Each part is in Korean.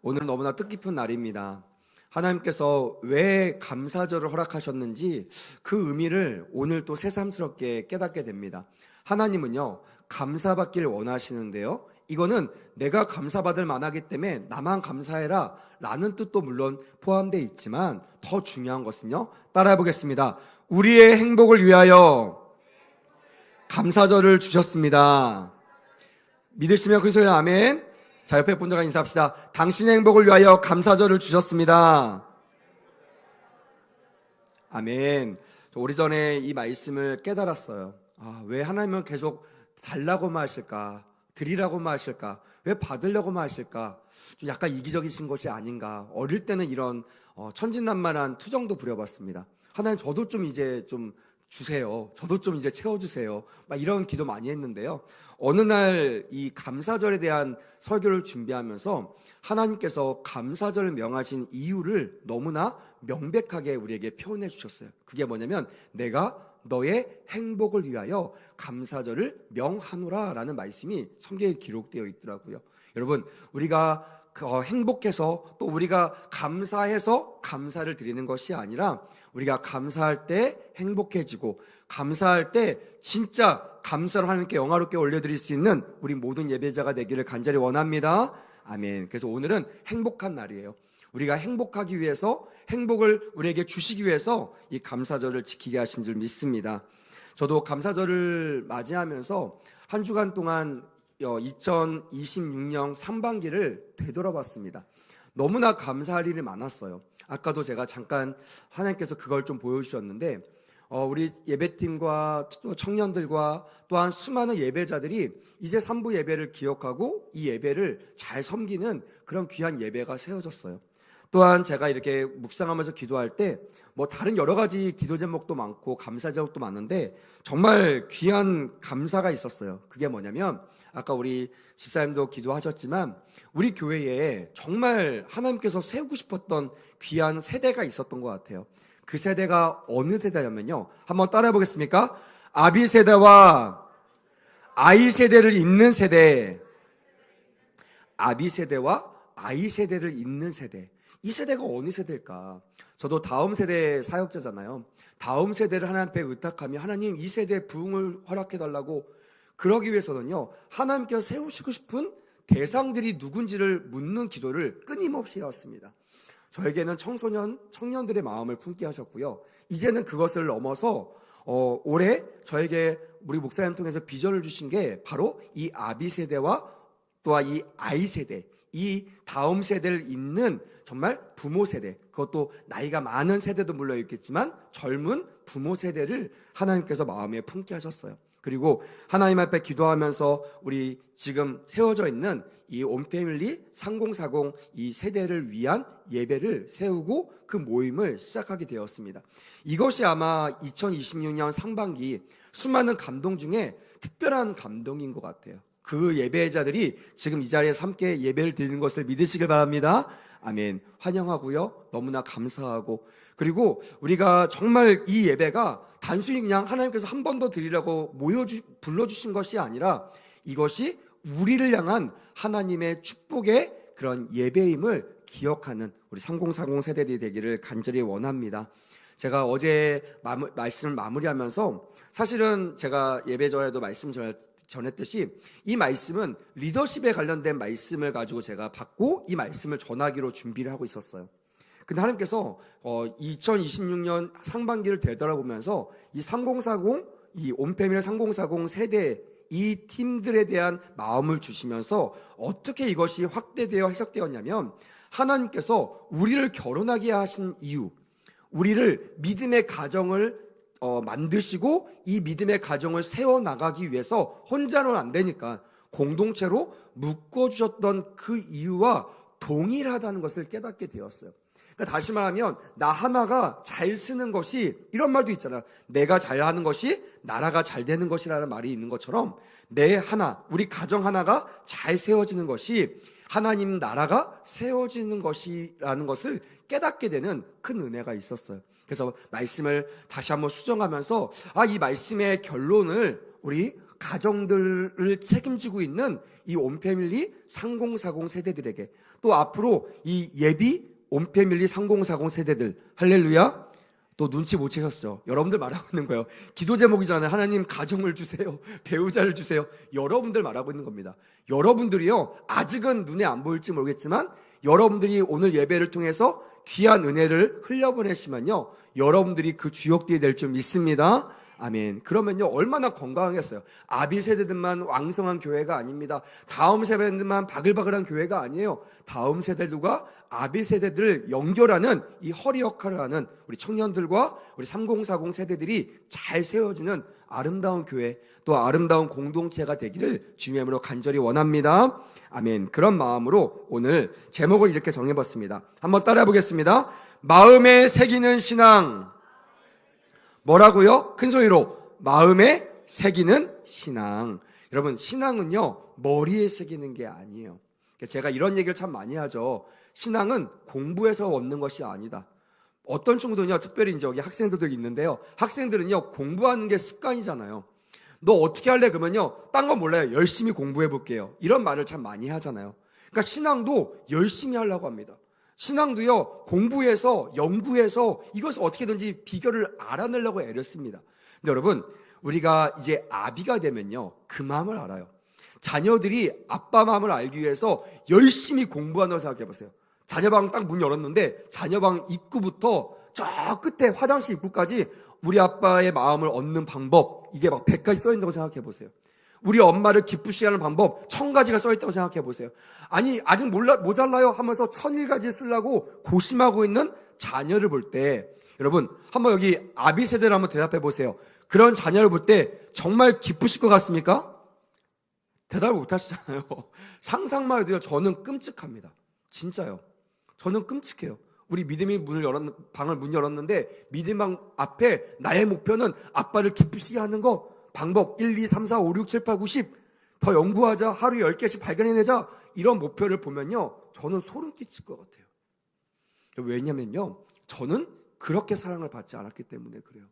오늘은 너무나 뜻깊은 날입니다. 하나님께서 왜 감사절을 허락하셨는지 그 의미를 오늘 또 새삼스럽게 깨닫게 됩니다. 하나님은요, 감사받기를 원하시는데요, 이거는 내가 감사받을 만하기 때문에 나만 감사해라 라는 뜻도 물론 포함되어 있지만 더 중요한 것은요, 따라해 보겠습니다. 우리의 행복을 위하여 감사절을 주셨습니다. 믿으시면 그 소리 아멘. 자, 옆에 분들과 인사합시다. 당신의 행복을 위하여 감사절을 주셨습니다. 아멘. 오래전에 이 말씀을 깨달았어요. 왜 하나님은 계속 달라고만 하실까? 드리라고만 하실까? 왜 받으려고만 하실까? 좀 약간 이기적이신 것이 아닌가? 어릴 때는 이런 천진난만한 투정도 부려봤습니다. 하나님, 저도 좀 이제 좀 주세요. 저도 좀 이제 채워주세요. 막 이런 기도 많이 했는데요. 어느 날 이 감사절에 대한 설교를 준비하면서 하나님께서 감사절을 명하신 이유를 너무나 명백하게 우리에게 표현해 주셨어요. 그게 뭐냐면 내가 너의 행복을 위하여 감사절을 명하노라 라는 말씀이 성경에 기록되어 있더라고요. 여러분, 우리가 행복해서 또 우리가 감사해서 감사를 드리는 것이 아니라 우리가 감사할 때 행복해지고 감사할 때 진짜 감사를 하나님께 영화롭게 올려드릴 수 있는 우리 모든 예배자가 되기를 간절히 원합니다. 아멘. 그래서 오늘은 행복한 날이에요. 우리가 행복하기 위해서, 행복을 우리에게 주시기 위해서 이 감사절을 지키게 하신 줄 믿습니다. 저도 감사절을 맞이하면서 한 주간 동안 2026년 상반기를 되돌아봤습니다. 너무나 감사할 일이 많았어요. 아까도 제가 잠깐 하나님께서 그걸 좀 보여주셨는데 우리 예배팀과 또 청년들과 또한 수많은 예배자들이 이제 3부 예배를 기억하고 이 예배를 잘 섬기는 그런 귀한 예배가 세워졌어요. 또한 제가 이렇게 묵상하면서 기도할 때 다른 여러 가지 기도 제목도 많고 감사 제목도 많은데 정말 귀한 감사가 있었어요. 그게 뭐냐면 아까 우리 집사님도 기도하셨지만 우리 교회에 정말 하나님께서 세우고 싶었던 귀한 세대가 있었던 것 같아요. 그 세대가 어느 세대냐면요, 한번 따라해 보겠습니까? 아비 세대와 아이 세대를 잇는 세대. 아비 세대와 아이 세대를 잇는 세대. 이 세대가 어느 세대일까? 저도 다음 세대 사역자잖아요. 다음 세대를 하나님 앞에 의탁하며 하나님, 이 세대에 부흥을 허락해달라고, 그러기 위해서는요, 하나님께서 세우시고 싶은 대상들이 누군지를 묻는 기도를 끊임없이 해왔습니다. 저에게는 청년들의 마음을 품게 하셨고요. 이제는 그것을 넘어서 올해 저에게 우리 목사님 통해서 비전을 주신 게 바로 이 아비 세대와 또한 이 아이 세대, 이 다음 세대를 잇는 정말 부모 세대, 그것도 나이가 많은 세대도 물론 있겠지만 젊은 부모 세대를 하나님께서 마음에 품게 하셨어요. 그리고 하나님 앞에 기도하면서 우리 지금 세워져 있는 이 온패밀리 3040 이 세대를 위한 예배를 세우고 그 모임을 시작하게 되었습니다. 이것이 아마 2026년 상반기 수많은 감동 중에 특별한 감동인 것 같아요. 그 예배자들이 지금 이 자리에서 함께 예배를 드리는 것을 믿으시길 바랍니다. 아멘. 환영하고요. 너무나 감사하고, 그리고 우리가 정말 이 예배가 단순히 그냥 하나님께서 한 번 더 드리라고 불러주신 것이 아니라 이것이 우리를 향한 하나님의 축복의 그런 예배임을 기억하는 우리 3040 세대들이 되기를 간절히 원합니다. 제가 어제 말씀을 마무리하면서 사실은 제가 예배 전에도 말씀 전했듯이 이 말씀은 리더십에 관련된 말씀을 가지고 제가 받고 이 말씀을 전하기로 준비를 하고 있었어요. 근데 하나님께서 2026년 상반기를 되돌아보면서 이 3040, 이 온패밀리 3040 세대 이 팀들에 대한 마음을 주시면서 어떻게 이것이 확대되어 해석되었냐면 하나님께서 우리를 결혼하게 하신 이유, 우리를 믿음의 가정을 만드시고 이 믿음의 가정을 세워나가기 위해서 혼자는 안 되니까 공동체로 묶어주셨던 그 이유와 동일하다는 것을 깨닫게 되었어요. 그러니까 다시 말하면 나 하나가 잘 쓰는 것이, 이런 말도 있잖아요. 내가 잘하는 것이 나라가 잘 되는 것이라는 말이 있는 것처럼 내 하나, 우리 가정 하나가 잘 세워지는 것이 하나님 나라가 세워지는 것이라는 것을 깨닫게 되는 큰 은혜가 있었어요. 그래서 말씀을 다시 한번 수정하면서 이 말씀의 결론을 우리 가정들을 책임지고 있는 이 온패밀리 3040 세대들에게, 또 앞으로 이 예비 온패밀리 3040 세대들 할렐루야 또 눈치 못 채셨죠. 여러분들 말하고 있는 거예요. 기도 제목이잖아요. 하나님 가정을 주세요. 배우자를 주세요. 여러분들 말하고 있는 겁니다. 여러분들이요 아직은 눈에 안 보일지 모르겠지만 여러분들이 오늘 예배를 통해서 귀한 은혜를 흘려보내시면요 여러분들이 그 주역들이 될 줄 믿습니다. 아멘. 그러면요 얼마나 건강하겠어요. 아비 세대들만 왕성한 교회가 아닙니다. 다음 세대들만 바글바글한 교회가 아니에요. 다음 세대들과 아비 세대들을 연결하는 이 허리 역할을 하는 우리 청년들과 우리 3040 세대들이 잘 세워지는 아름다운 교회 또 아름다운 공동체가 되기를 주님의 이름으로 간절히 원합니다. 아멘. 그런 마음으로 오늘 제목을 이렇게 정해봤습니다. 한번 따라해 보겠습니다. 마음에 새기는 신앙. 뭐라고요? 큰 소리로 마음에 새기는 신앙. 여러분 신앙은요 머리에 새기는 게 아니에요. 제가 이런 얘기를 참 많이 하죠. 신앙은 공부해서 얻는 것이 아니다. 어떤 친구들은요 특별히 이제 여기 학생들도 있는데요 학생들은요 공부하는 게 습관이잖아요. 너 어떻게 할래? 그러면요 딴 건 몰라요. 열심히 공부해 볼게요. 이런 말을 참 많이 하잖아요. 그러니까 신앙도 열심히 하려고 합니다. 신앙도요 공부해서 연구해서 이것을 어떻게든지 비결을 알아내려고 애를 씁니다. 근데 여러분 우리가 이제 아비가 되면요 그 마음을 알아요. 자녀들이 아빠 마음을 알기 위해서 열심히 공부한다고 생각해 보세요. 자녀방 딱 문 열었는데 자녀방 입구부터 저 끝에 화장실 입구까지 우리 아빠의 마음을 얻는 방법 이게 막 100가지 써있다고 생각해 보세요. 우리 엄마를 기쁘시게 하는 방법 1000가지가 써있다고 생각해 보세요. 아니 아직 모자라요 하면서 1001가지 쓰려고 고심하고 있는 자녀를 볼 때 여러분 한번 여기 아비 세대를 한번 대답해 보세요. 그런 자녀를 볼 때 정말 기쁘실 것 같습니까? 대답을 못 하시잖아요. 상상만 해도요 저는 끔찍합니다. 진짜요. 저는 끔찍해요. 우리 믿음이 방을 문 열었는데 믿음방 앞에 나의 목표는 아빠를 기쁘시게 하는 거 방법 1, 2, 3, 4, 5, 6, 7, 8, 9, 10 더 연구하자. 하루에 10개씩 발견해내자. 이런 목표를 보면요 저는 소름 끼칠 것 같아요. 왜냐면요 저는 그렇게 사랑을 받지 않았기 때문에 그래요.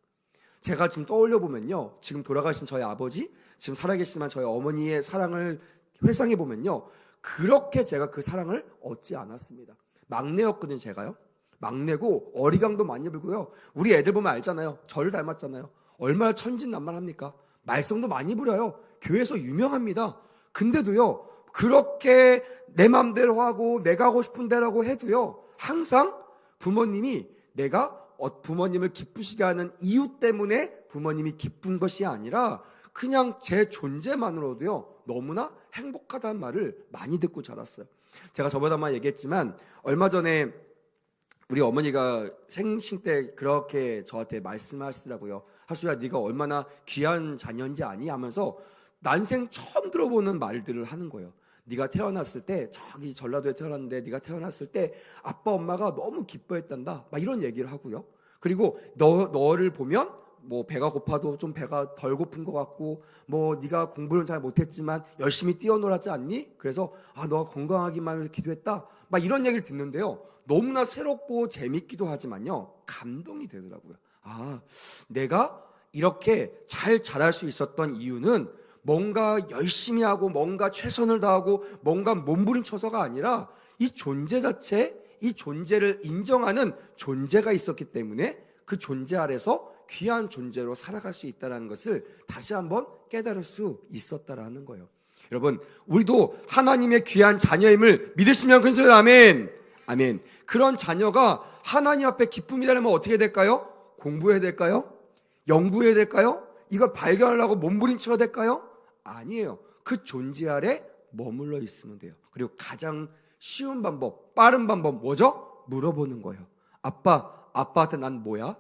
제가 지금 떠올려 보면요 지금 돌아가신 저희 아버지 지금 살아계시지만 저희 어머니의 사랑을 회상해 보면요 그렇게 제가 그 사랑을 얻지 않았습니다. 막내였거든요. 제가요 막내고 어리광도 많이 불고요 우리 애들 보면 알잖아요. 저를 닮았잖아요. 얼마나 천진난만합니까? 말썽도 많이 부려요. 교회에서 유명합니다. 근데도요 그렇게 내 맘대로 하고 내가 하고 싶은 대로 해도요 항상 부모님이 내가 부모님을 기쁘시게 하는 이유 때문에 부모님이 기쁜 것이 아니라 그냥 제 존재만으로도요 너무나 행복하다는 말을 많이 듣고 자랐어요. 제가 저번에 얘기했지만 얼마 전에 우리 어머니가 생신 때 그렇게 저한테 말씀하시더라고요. 하수야 네가 얼마나 귀한 자녀인지 아니? 하면서 난생 처음 들어보는 말들을 하는 거예요. 네가 태어났을 때 저기 전라도에 태어났는데 네가 태어났을 때 아빠 엄마가 너무 기뻐했단다 막 이런 얘기를 하고요. 그리고 너를 보면 뭐 배가 고파도 좀 배가 덜 고픈 것 같고 뭐 네가 공부는 잘 못했지만 열심히 뛰어놀았지 않니? 그래서 너가 건강하기만 해서 기도했다 막 이런 얘기를 듣는데요 너무나 새롭고 재밌기도 하지만요 감동이 되더라고요. 내가 이렇게 잘 자랄 수 있었던 이유는 뭔가 열심히 하고 뭔가 최선을 다하고 뭔가 몸부림쳐서가 아니라 이 존재 자체 이 존재를 인정하는 존재가 있었기 때문에 그 존재 아래서 귀한 존재로 살아갈 수 있다는 것을 다시 한번 깨달을 수 있었다라는 거예요. 여러분 우리도 하나님의 귀한 자녀임을 믿으시면 큰 소리 아멘. 아멘. 그런 자녀가 하나님 앞에 기쁨이라면 어떻게 될까요? 공부해야 될까요? 연구해야 될까요? 이거 발견하려고 몸부림쳐야 될까요? 아니에요. 그 존재 아래 머물러 있으면 돼요. 그리고 가장 쉬운 방법, 빠른 방법 뭐죠? 물어보는 거예요. 아빠한테 난 뭐야?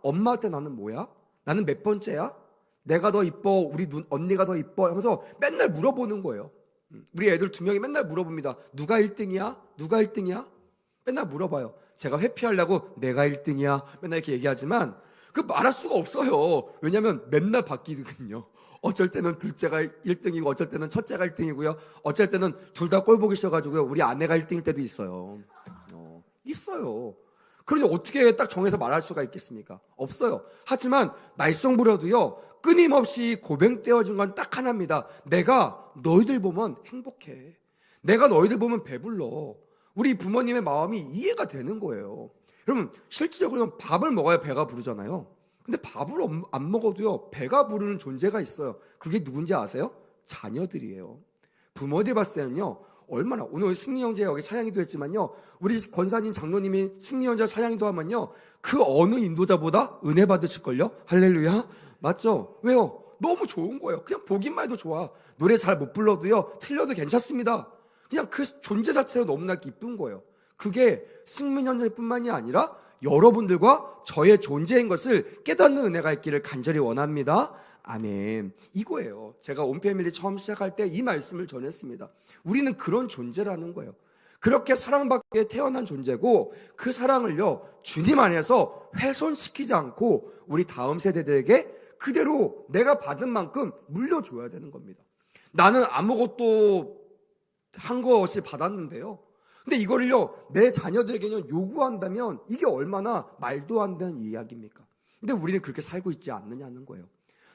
엄마한테 나는 뭐야? 나는 몇 번째야? 내가 더 이뻐? 우리 언니가 더 이뻐? 하면서 맨날 물어보는 거예요. 우리 애들 2명이 맨날 물어봅니다. 누가 1등이야? 누가 1등이야? 맨날 물어봐요. 제가 회피하려고 내가 1등이야 맨날 이렇게 얘기하지만 그 말할 수가 없어요. 왜냐하면 맨날 바뀌거든요. 어쩔 때는 둘째가 1등이고 어쩔 때는 첫째가 1등이고요. 어쩔 때는 둘 다 꼴 보기 싫어가지고요. 우리 아내가 1등일 때도 있어요. 있어요. 그러니 어떻게 딱 정해서 말할 수가 있겠습니까? 없어요. 하지만 말썽 부려도요. 끊임없이 고백되어진 건 딱 하나입니다. 내가 너희들 보면 행복해. 내가 너희들 보면 배불러. 우리 부모님의 마음이 이해가 되는 거예요. 여러분, 실질적으로 밥을 먹어야 배가 부르잖아요. 근데 밥을 안 먹어도요, 배가 부르는 존재가 있어요. 그게 누군지 아세요? 자녀들이에요. 부모들 봤을 때는요, 얼마나, 오늘 승리 형제 여기 찬양기도 했지만요, 우리 권사님 장로님이 승리 형제 찬양기도 하면요, 그 어느 인도자보다 은혜 받으실걸요? 할렐루야. 맞죠? 왜요? 너무 좋은 거예요. 그냥 보기만 해도 좋아. 노래 잘 못 불러도요, 틀려도 괜찮습니다. 그냥 그 존재 자체가 너무나 기쁜 거예요. 그게 승리 형제뿐만이 아니라 여러분들과 저의 존재인 것을 깨닫는 은혜가 있기를 간절히 원합니다. 아멘. 이거예요. 제가 온패밀리 처음 시작할 때 이 말씀을 전했습니다. 우리는 그런 존재라는 거예요. 그렇게 사랑받게 태어난 존재고, 그 사랑을요, 주님 안에서 훼손시키지 않고 우리 다음 세대들에게 그대로 내가 받은 만큼 물려줘야 되는 겁니다. 나는 아무것도 한 거 없이 받았는데요, 근데 이거를요, 내 자녀들에게는 요구한다면 이게 얼마나 말도 안 되는 이야기입니까? 근데 우리는 그렇게 살고 있지 않느냐는 거예요.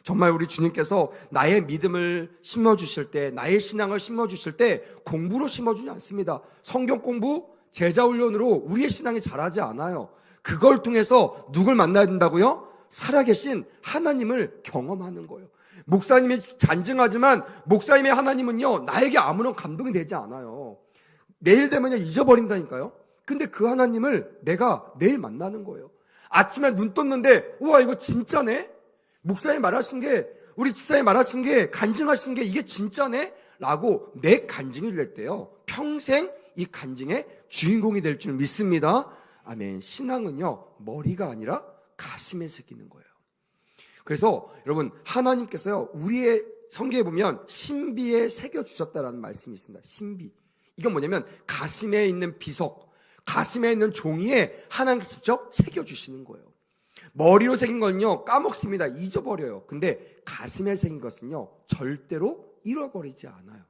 정말 우리 주님께서 나의 믿음을 심어주실 때, 나의 신앙을 심어주실 때 공부로 심어주지 않습니다. 성경 공부, 제자훈련으로 우리의 신앙이 자라지 않아요. 그걸 통해서 누굴 만나야 된다고요? 살아계신 하나님을 경험하는 거예요. 목사님이 잔증하지만 목사님의 하나님은요, 나에게 아무런 감동이 되지 않아요. 내일 되면 잊어버린다니까요. 근데 그 하나님을 내가 내일 만나는 거예요. 아침에 눈 떴는데, 우와, 이거 진짜네? 목사님 말하신 게, 우리 집사님 말하신 게, 간증하신 게 이게 진짜네? 라고 내 간증을 낼 때요, 평생 이 간증의 주인공이 될 줄 믿습니다. 아멘. 신앙은요, 머리가 아니라 가슴에 새기는 거예요. 그래서 여러분, 하나님께서요, 우리의 성경에 보면 신비에 새겨주셨다라는 말씀이 있습니다. 신비. 이건 뭐냐면 가슴에 있는 비석, 가슴에 있는 종이에 하나님께서 직접 새겨주시는 거예요. 머리로 새긴 건요, 까먹습니다. 잊어버려요. 근데 가슴에 새긴 것은요, 절대로 잃어버리지 않아요.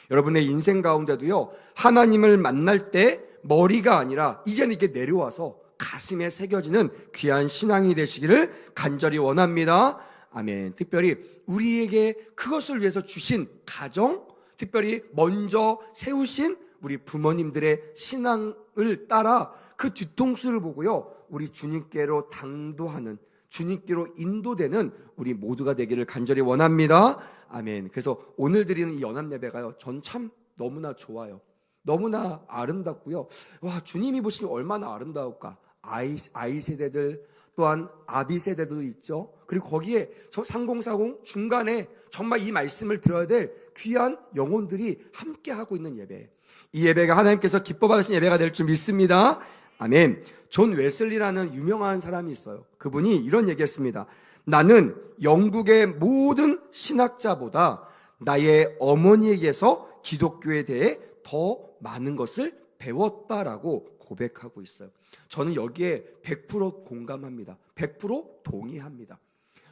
여러분의 인생 가운데도요, 하나님을 만날 때 머리가 아니라 이제는 이게 내려와서 가슴에 새겨지는 귀한 신앙이 되시기를 간절히 원합니다. 아멘. 특별히 우리에게 그것을 위해서 주신 가정, 특별히 먼저 세우신 우리 부모님들의 신앙을 따라 그 뒤통수를 보고요, 우리 주님께로 당도하는, 주님께로 인도되는 우리 모두가 되기를 간절히 원합니다. 아멘. 그래서 오늘 드리는 이 연합 예배가요, 전 참 너무나 좋아요. 너무나 아름답고요. 와, 주님이 보시면 얼마나 아름다울까. 아이 세대들, 또한 아비 세대도 있죠. 그리고 거기에 저 3040 중간에 정말 이 말씀을 들어야 될 귀한 영혼들이 함께하고 있는 예배. 이 예배가 하나님께서 기뻐 받으신 예배가 될 줄 믿습니다. 아멘. 존 웨슬리라는 유명한 사람이 있어요. 그분이 이런 얘기했습니다. 나는 영국의 모든 신학자보다 나의 어머니에게서 기독교에 대해 더 많은 것을 배웠다라고 고백하고 있어요. 저는 여기에 100% 공감합니다. 100% 동의합니다.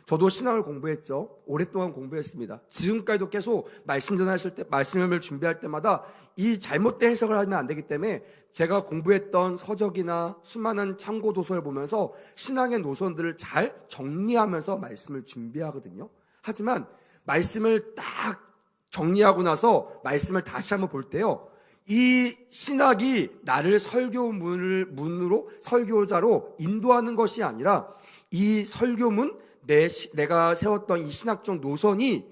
저도 신앙을 공부했죠. 오랫동안 공부했습니다. 지금까지도 계속 말씀 전하실 때, 말씀을 준비할 때마다 이 잘못된 해석을 하면 안 되기 때문에 제가 공부했던 서적이나 수많은 참고 도서를 보면서 신앙의 노선들을 잘 정리하면서 말씀을 준비하거든요. 하지만 말씀을 딱 정리하고 나서 말씀을 다시 한번 볼 때요, 이 신학이 나를 설교문으로, 설교자로 인도하는 것이 아니라 이 설교문, 내가 세웠던 이 신학적 노선이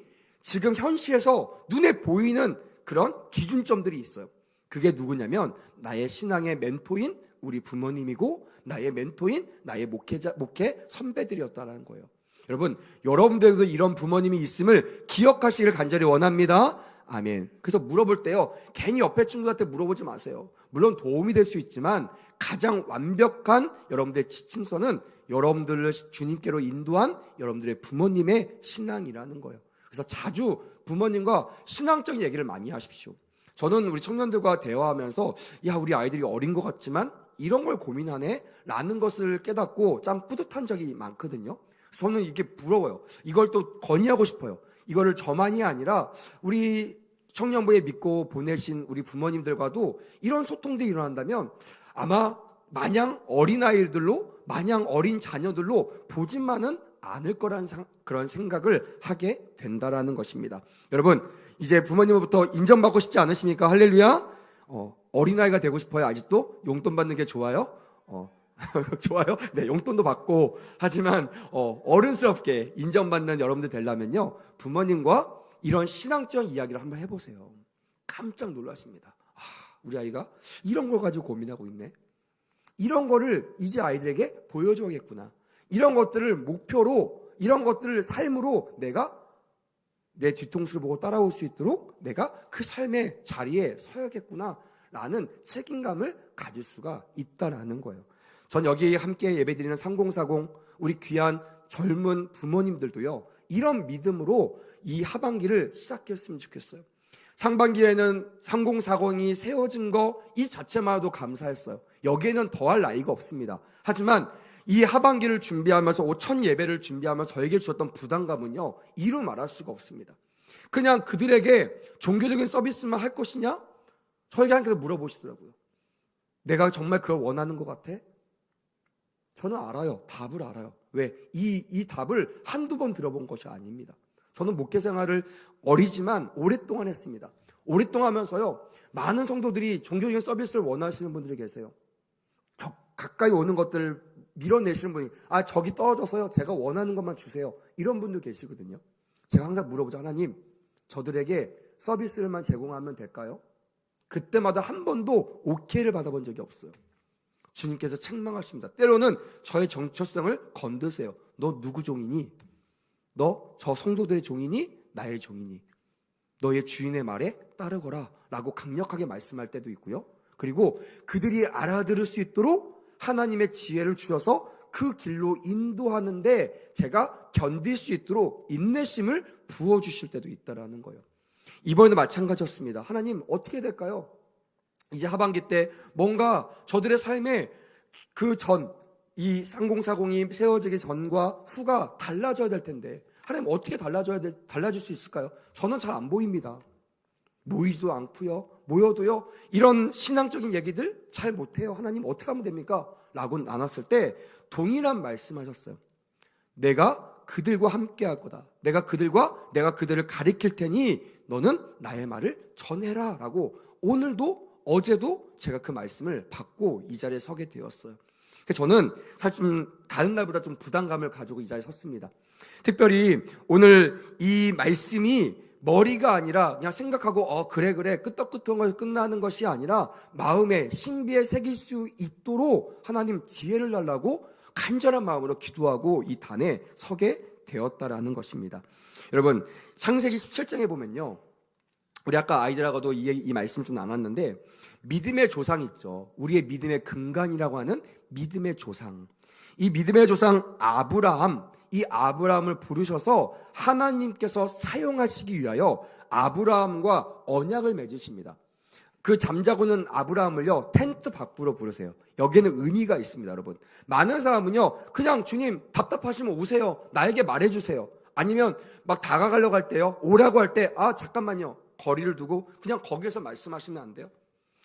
지금 현실에서 눈에 보이는 그런 기준점들이 있어요. 그게 누구냐면 나의 신앙의 멘토인 우리 부모님이고, 나의 멘토인 나의 목회 선배들이었다는 거예요. 여러분, 여러분들도 이런 부모님이 있음을 기억하시기를 간절히 원합니다. 아멘. 그래서 물어볼 때요, 괜히 옆에 친구한테 물어보지 마세요. 물론 도움이 될 수 있지만 가장 완벽한 여러분들의 지침서는 여러분들을 주님께로 인도한 여러분들의 부모님의 신앙이라는 거예요. 그래서 자주 부모님과 신앙적인 얘기를 많이 하십시오. 저는 우리 청년들과 대화하면서, 야, 우리 아이들이 어린 것 같지만 이런 걸 고민하네 라는 것을 깨닫고 참 뿌듯한 적이 많거든요. 저는 이게 부러워요. 이걸 또 건의하고 싶어요. 이거를 저만이 아니라 우리 청년부에 믿고 보내신 우리 부모님들과도 이런 소통들이 일어난다면 아마 마냥 어린아이들로, 마냥 어린 자녀들로 보지만은 않을 거란 그런 생각을 하게 된다라는 것입니다. 여러분, 이제 부모님으로부터 인정받고 싶지 않으십니까? 할렐루야. 어린아이가 되고 싶어요? 아직도? 용돈 받는 게 좋아요? 좋아요? 네, 용돈도 받고. 하지만 어른스럽게 인정받는 여러분들 되려면요, 부모님과 이런 신앙적 이야기를 한번 해보세요. 깜짝 놀라십니다. 우리 아이가 이런 걸 가지고 고민하고 있네. 이런 거를 이제 아이들에게 보여줘야겠구나. 이런 것들을 목표로, 이런 것들을 삶으로 내가 내 뒤통수를 보고 따라올 수 있도록 내가 그 삶의 자리에 서야겠구나 라는 책임감을 가질 수가 있다라는 거예요. 전 여기 함께 예배드리는 3040 우리 귀한 젊은 부모님들도요, 이런 믿음으로 이 하반기를 시작했으면 좋겠어요. 상반기에는 3040이 세워진 거 이 자체만으로도 감사했어요. 여기에는 더할 나위가 없습니다. 하지만 이 하반기를 준비하면서 첫 예배를 준비하면서 저에게 주셨던 부담감은요, 이루 말할 수가 없습니다. 그냥 그들에게 종교적인 서비스만 할 것이냐? 저에게 하나님께서 물어보시더라고요. 내가 정말 그걸 원하는 것 같아? 저는 알아요. 답을 알아요. 왜? 이 답을 한두 번 들어본 것이 아닙니다. 저는 목회 생활을 어리지만 오랫동안 했습니다. 오랫동안 하면서요, 많은 성도들이 종교적인 서비스를 원하시는 분들이 계세요. 가까이 오는 것들을 밀어내시는 분이, 저기 떨어져서요, 제가 원하는 것만 주세요. 이런 분도 계시거든요. 제가 항상 물어보죠. 하나님, 저들에게 서비스를만 제공하면 될까요? 그때마다 한 번도 오케이를 받아본 적이 없어요. 주님께서 책망하십니다. 때로는 저의 정체성을 건드세요. 너 누구 종이니? 너 저 성도들의 종이니? 나의 종이니? 너의 주인의 말에 따르거라 라고 강력하게 말씀할 때도 있고요. 그리고 그들이 알아들을 수 있도록 하나님의 지혜를 주셔서 그 길로 인도하는데 제가 견딜 수 있도록 인내심을 부어주실 때도 있다라는 거예요. 이번에도 마찬가지였습니다. 하나님, 어떻게 될까요? 이제 하반기 때 뭔가 저들의 삶에 이 3040이 세워지기 전과 후가 달라져야 될 텐데, 하나님 어떻게 달라질 수 있을까요? 저는 잘 안 보입니다. 모이지도 않고요, 모여도요, 이런 신앙적인 얘기들 잘 못해요. 하나님 어떻게 하면 됩니까? 라고 나눴을 때 동일한 말씀하셨어요. 내가 그들과 함께 할 거다. 내가 그들을 가리킬 테니 너는 나의 말을 전해라 라고, 오늘도 어제도 제가 그 말씀을 받고 이 자리에 서게 되었어요. 저는 사실 좀 다른 날보다 좀 부담감을 가지고 이 자리에 섰습니다. 특별히 오늘 이 말씀이 머리가 아니라 그냥 생각하고 그래 끄떡끄떡한 것이 끝나는 것이 아니라 마음에 신비에 새길 수 있도록 하나님 지혜를 달라고 간절한 마음으로 기도하고 이 단에 서게 되었다라는 것입니다. 여러분, 창세기 17장에 보면요, 우리 아까 아이들하고도 이 말씀 좀 나눴는데, 믿음의 조상이 있죠. 우리의 믿음의 근간이라고 하는 믿음의 조상. 이 믿음의 조상 아브라함, 이 아브라함을 부르셔서 하나님께서 사용하시기 위하여 아브라함과 언약을 맺으십니다. 그 잠자고는 아브라함을요, 텐트 밖으로 부르세요. 여기에는 의미가 있습니다, 여러분. 많은 사람은요, 그냥 주님 답답하시면 오세요. 나에게 말해주세요. 아니면 막 다가가려고 할 때요, 오라고 할 때, 잠깐만요. 거리를 두고 그냥 거기에서 말씀하시면 안 돼요?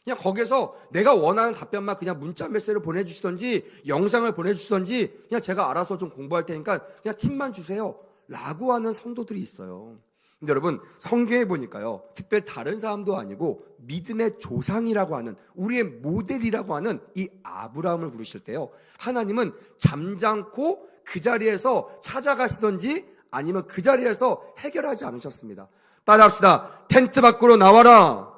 그냥 거기서 내가 원하는 답변만 그냥 문자 메시지를 보내주시던지 영상을 보내주시던지 그냥 제가 알아서 좀 공부할 테니까 그냥 팁만 주세요 라고 하는 성도들이 있어요. 근데 여러분, 성경에 보니까요, 특별히 다른 사람도 아니고 믿음의 조상이라고 하는, 우리의 모델이라고 하는 이 아브라함을 부르실 때요, 하나님은 잠잠고 그 자리에서 찾아가시던지 아니면 그 자리에서 해결하지 않으셨습니다. 따라합시다. 텐트 밖으로 나와라.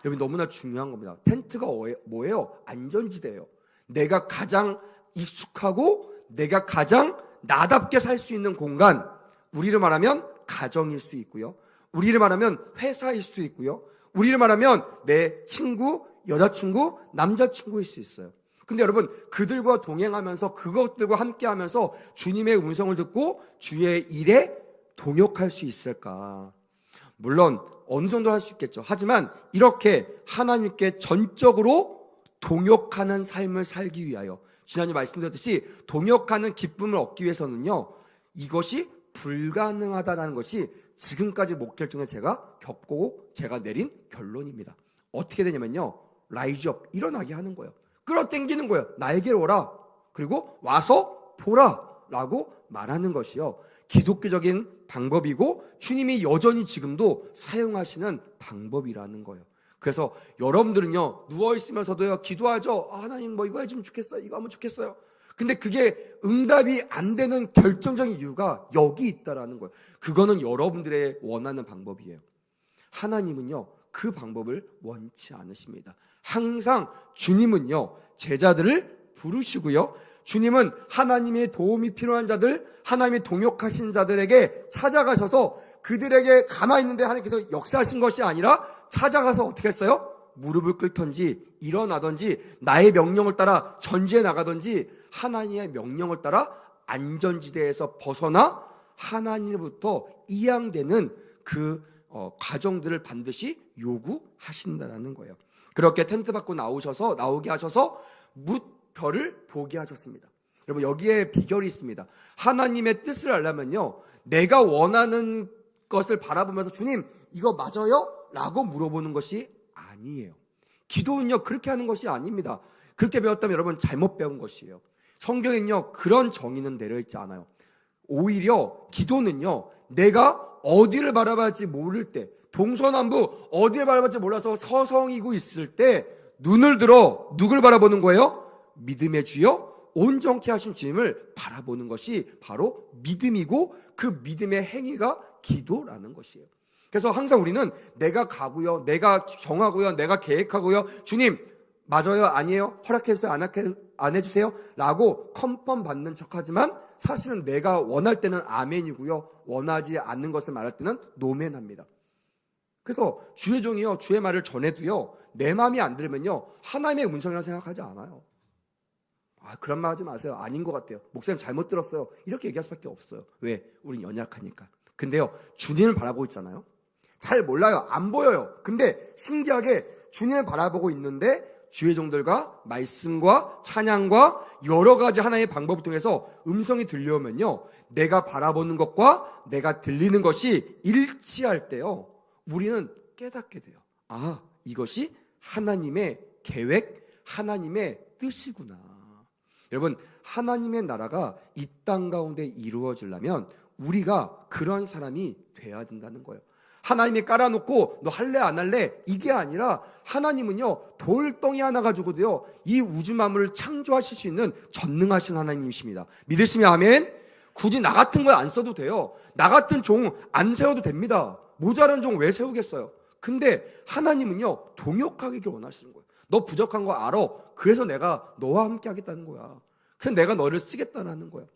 여러분, 너무나 중요한 겁니다. 텐트가 뭐예요? 안전지대예요. 내가 가장 익숙하고 내가 가장 나답게 살 수 있는 공간, 우리를 말하면 가정일 수 있고요, 우리를 말하면 회사일 수도 있고요, 우리를 말하면 내 친구, 여자친구, 남자친구일 수 있어요. 근데 여러분, 그들과 동행하면서 그것들과 함께하면서 주님의 음성을 듣고 주의 일에 동역할 수 있을까? 물론 어느 정도 할 수 있겠죠. 하지만 이렇게 하나님께 전적으로 동역하는 삶을 살기 위하여, 지난주 말씀드렸듯이 동역하는 기쁨을 얻기 위해서는요, 이것이 불가능하다는 것이 지금까지 목회를 통해 제가 겪고 제가 내린 결론입니다. 어떻게 되냐면요, 라이즈업, 일어나게 하는 거예요. 끌어당기는 거예요. 나에게 오라, 그리고 와서 보라 라고 말하는 것이요, 기독교적인 방법이고 주님이 여전히 지금도 사용하시는 방법이라는 거예요. 그래서 여러분들은요, 누워있으면서도요, 기도하죠. 하나님 뭐 이거 해주면 좋겠어요. 이거 하면 좋겠어요. 근데 그게 응답이 안 되는 결정적인 이유가 여기 있다라는 거예요. 그거는 여러분들의 원하는 방법이에요. 하나님은요, 그 방법을 원치 않으십니다. 항상 주님은요, 제자들을 부르시고요, 주님은 하나님의 도움이 필요한 자들, 하나님이 동역하신 자들에게 찾아가셔서 그들에게 가만히 있는데 하나님께서 역사하신 것이 아니라 찾아가서 어떻게 했어요? 무릎을 꿇던지 일어나던지 나의 명령을 따라 전지에 나가던지 하나님의 명령을 따라 안전지대에서 벗어나 하나님으로부터 이양되는 그 과정들을 반드시 요구하신다는 거예요. 그렇게 텐트 밖으로 나오게 하셔서 뭇별을 보게 하셨습니다. 여러분, 여기에 비결이 있습니다. 하나님의 뜻을 알려면요, 내가 원하는 것을 바라보면서 주님 이거 맞아요? 라고 물어보는 것이 아니에요. 기도는요, 그렇게 하는 것이 아닙니다. 그렇게 배웠다면 여러분 잘못 배운 것이에요. 성경에는요, 그런 정의는 내려있지 않아요. 오히려 기도는요, 내가 어디를 바라봐야 할지 모를 때, 동서남북 어디를 바라봐야 할지 몰라서 서성이고 있을 때 눈을 들어 누굴 바라보는 거예요? 믿음의 주여 온전케 하신 주님을 바라보는 것이 바로 믿음이고, 그 믿음의 행위가 기도라는 것이에요. 그래서 항상 우리는 내가 가고요, 내가 정하고요, 내가 계획하고요, 주님 맞아요? 아니에요? 허락해주세요? 안 해주세요? 라고 컨펌 받는 척하지만 사실은 내가 원할 때는 아멘이고요, 원하지 않는 것을 말할 때는 노멘합니다. 그래서 주의 종이요, 주의 말을 전해도요, 내 마음이 안 들면요, 하나님의 음성이라고 생각하지 않아요. 그런 말 하지 마세요. 아닌 것 같아요. 목사님 잘못 들었어요. 이렇게 얘기할 수밖에 없어요. 왜? 우린 연약하니까. 근데요, 주님을 바라보고 있잖아요. 잘 몰라요. 안 보여요. 근데 신기하게 주님을 바라보고 있는데 주의 종들과 말씀과 찬양과 여러 가지 하나의 방법을 통해서 음성이 들려오면요, 내가 바라보는 것과 내가 들리는 것이 일치할 때요, 우리는 깨닫게 돼요. 이것이 하나님의 계획, 하나님의 뜻이구나. 여러분, 하나님의 나라가 이 땅 가운데 이루어지려면 우리가 그런 사람이 돼야 된다는 거예요. 하나님이 깔아놓고 너 할래 안 할래 이게 아니라, 하나님은요, 돌덩이 하나 가지고도요, 이 우주 만물을 창조하실 수 있는 전능하신 하나님이십니다. 믿으시면 아멘. 굳이 나 같은 거 안 써도 돼요. 나 같은 종 안 세워도 됩니다. 모자란 종 왜 세우겠어요? 근데 하나님은요, 동역하기를 원하시는 거예요. 너 부족한 거 알아. 그래서 내가 너와 함께 하겠다는 거야. 그래서 내가 너를 쓰겠다는 거야.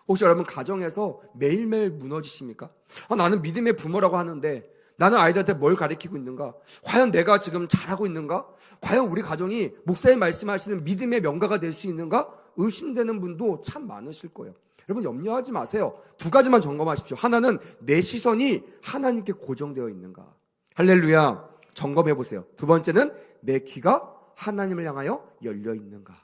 혹시 여러분 가정에서 매일매일 무너지십니까? 나는 믿음의 부모라고 하는데 나는 아이들한테 뭘 가르치고 있는가? 과연 내가 지금 잘하고 있는가? 과연 우리 가정이 목사님 말씀하시는 믿음의 명가가 될 수 있는가? 의심되는 분도 참 많으실 거예요. 여러분 염려하지 마세요. 두 가지만 점검하십시오. 하나는 내 시선이 하나님께 고정되어 있는가? 할렐루야. 점검해 보세요. 두 번째는 내 귀가 하나님을 향하여 열려 있는가?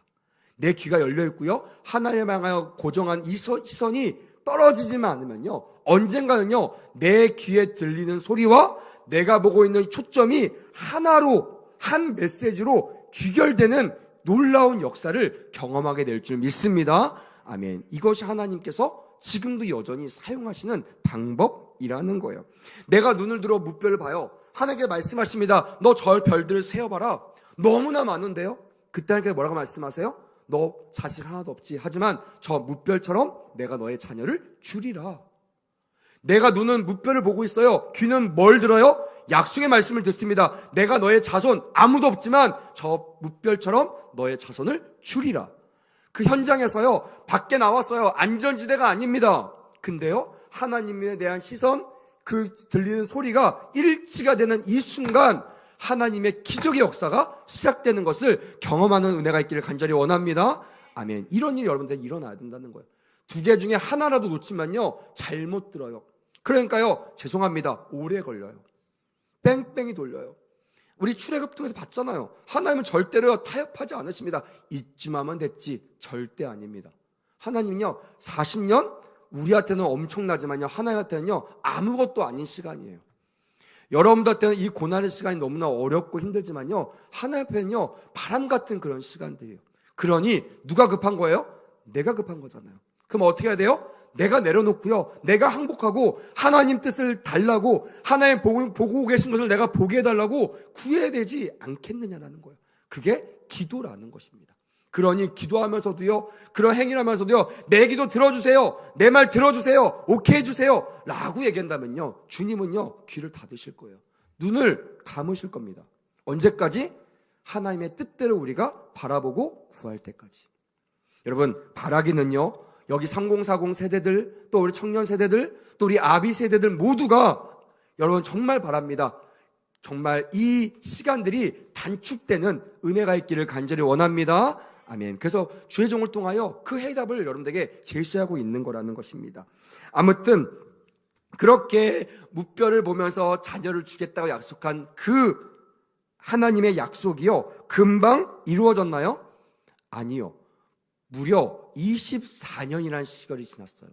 내 귀가 열려 있고요, 하나님을 향하여 고정한 이 시선이 떨어지지만 않으면요, 언젠가는요, 내 귀에 들리는 소리와 내가 보고 있는 초점이 하나로, 한 메시지로 귀결되는 놀라운 역사를 경험하게 될 줄 믿습니다. 아멘. 이것이 하나님께서 지금도 여전히 사용하시는 방법이라는 거예요. 내가 눈을 들어 무별을 봐요. 하나님께 말씀하십니다. 너 저 별들을 세어봐라. 너무나 많은데요. 그때 하나님께서 뭐라고 말씀하세요? 너 자식 하나도 없지. 하지만 저 무별처럼 내가 너의 자녀를 주리라. 내가 눈은 무별을 보고 있어요. 귀는 뭘 들어요? 약속의 말씀을 듣습니다. 내가 너의 자손 아무도 없지만 저 무별처럼 너의 자손을 주리라. 그 현장에서요, 밖에 나왔어요. 안전지대가 아닙니다. 근데요, 하나님에 대한 시선, 그 들리는 소리가 일치가 되는 이 순간 하나님의 기적의 역사가 시작되는 것을 경험하는 은혜가 있기를 간절히 원합니다. 아멘. 이런 일이 여러분들 일어나야 된다는 거예요. 두 개 중에 하나라도 놓치면요, 잘못 들어요. 그러니까요, 죄송합니다, 오래 걸려요. 뺑뺑이 돌려요. 우리 출애굽 통해서 봤잖아요. 하나님은 절대로 타협하지 않으십니다. 이쯤 하면 됐지. 절대 아닙니다. 하나님은요, 40년 우리한테는 엄청나지만요, 하나님한테는요 아무것도 아닌 시간이에요. 여러분들한테는 이 고난의 시간이 너무나 어렵고 힘들지만요, 하나님께는요 바람 같은 그런 시간들이에요. 그러니 누가 급한 거예요? 내가 급한 거잖아요. 그럼 어떻게 해야 돼요? 내가 내려놓고요, 내가 항복하고 하나님 뜻을 달라고, 하나님 보고 계신 것을 내가 보게 해달라고 구해야 되지 않겠느냐라는 거예요. 그게 기도라는 것입니다. 그러니 기도하면서도요, 그런 행위를 하면서도요, 내 기도 들어주세요, 내 말 들어주세요, 오케이 해주세요 라고 얘기한다면요, 주님은요 귀를 닫으실 거예요. 눈을 감으실 겁니다. 언제까지? 하나님의 뜻대로 우리가 바라보고 구할 때까지. 여러분, 바라기는요, 여기 3040 세대들, 또 우리 청년 세대들, 또 우리 아비 세대들 모두가 여러분 정말 바랍니다. 정말 이 시간들이 단축되는 은혜가 있기를 간절히 원합니다. 아멘. 그래서 주의 종을 통하여 그 해답을 여러분들에게 제시하고 있는 거라는 것입니다. 아무튼 그렇게 무뼈를 보면서 자녀를 주겠다고 약속한 그 하나님의 약속이요, 금방 이루어졌나요? 아니요. 무려 24년이라는 시간이 지났어요.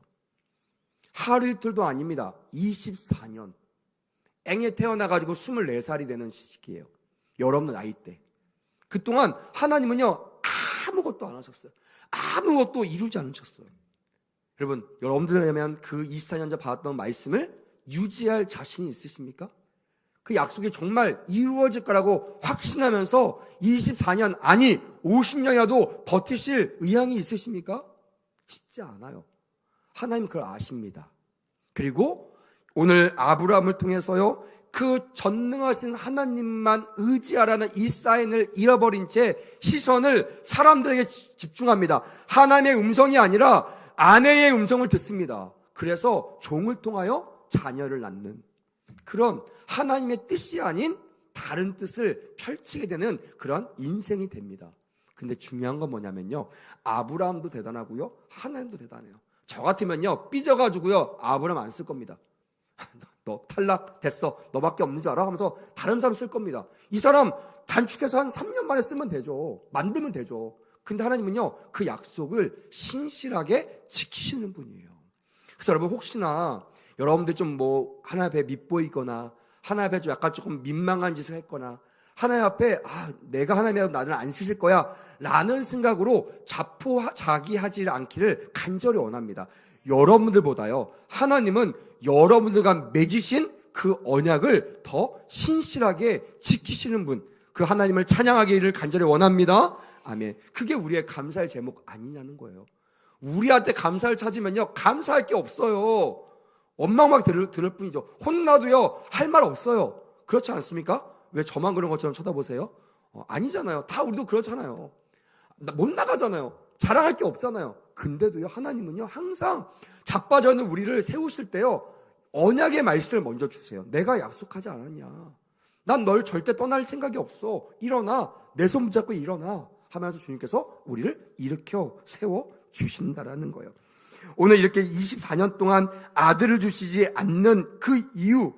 하루 이틀도 아닙니다. 24년. 앵에 태어나가지고 24살이 되는 시기예요. 여러분 나이 때. 그동안 하나님은요, 아무것도 안 하셨어요. 아무것도 이루지 않으셨어요. 여러분, 여러분들이라면 그 24년 전 받았던 말씀을 유지할 자신이 있으십니까? 그 약속이 정말 이루어질 거라고 확신하면서 24년, 아니 50년이라도 버티실 의향이 있으십니까? 쉽지 않아요. 하나님 그걸 아십니다. 그리고 오늘 아브라함을 통해서요, 그 전능하신 하나님만 의지하라는 이 사인을 잃어버린 채 시선을 사람들에게 집중합니다. 하나님의 음성이 아니라 아내의 음성을 듣습니다. 그래서 종을 통하여 자녀를 낳는 그런 하나님의 뜻이 아닌 다른 뜻을 펼치게 되는 그런 인생이 됩니다. 근데 중요한 건 뭐냐면요, 아브라함도 대단하고요, 하나님도 대단해요. 저 같으면요, 삐져가지고요, 아브라함 안 쓸 겁니다. 너 탈락 됐어, 너밖에 없는 줄 알아? 하면서 다른 사람 쓸 겁니다. 이 사람 단축해서 한 3년 만에 쓰면 되죠. 만들면 되죠. 근데 하나님은요, 그 약속을 신실하게 지키시는 분이에요. 그래서 여러분, 혹시나 여러분들 좀 뭐 하나님 앞에 밉보이거나 하나님 앞에 좀 약간 조금 민망한 짓을 했거나 하나님 앞에 내가 하나님이라도 나를 안 쓰실 거야 라는 생각으로 자포자기하지 않기를 간절히 원합니다. 여러분들보다요, 하나님은 여러분들과 맺으신 그 언약을 더 신실하게 지키시는 분, 그 하나님을 찬양하기를 간절히 원합니다. 아멘. 그게 우리의 감사의 제목 아니냐는 거예요. 우리한테 감사를 찾으면요, 감사할 게 없어요. 원망만 들을 뿐이죠. 혼나도요, 할 말 없어요. 그렇지 않습니까? 왜 저만 그런 것처럼 쳐다보세요? 아니잖아요. 다 우리도 그렇잖아요. 못 나가잖아요. 자랑할 게 없잖아요. 근데도요, 하나님은요, 항상 자빠져 있는 우리를 세우실 때요, 언약의 말씀을 먼저 주세요. 내가 약속하지 않았냐? 난 널 절대 떠날 생각이 없어. 일어나. 내 손 붙잡고 일어나. 하면서 주님께서 우리를 일으켜 세워 주신다라는 거예요. 오늘 이렇게 24년 동안 아들을 주시지 않는 그 이유,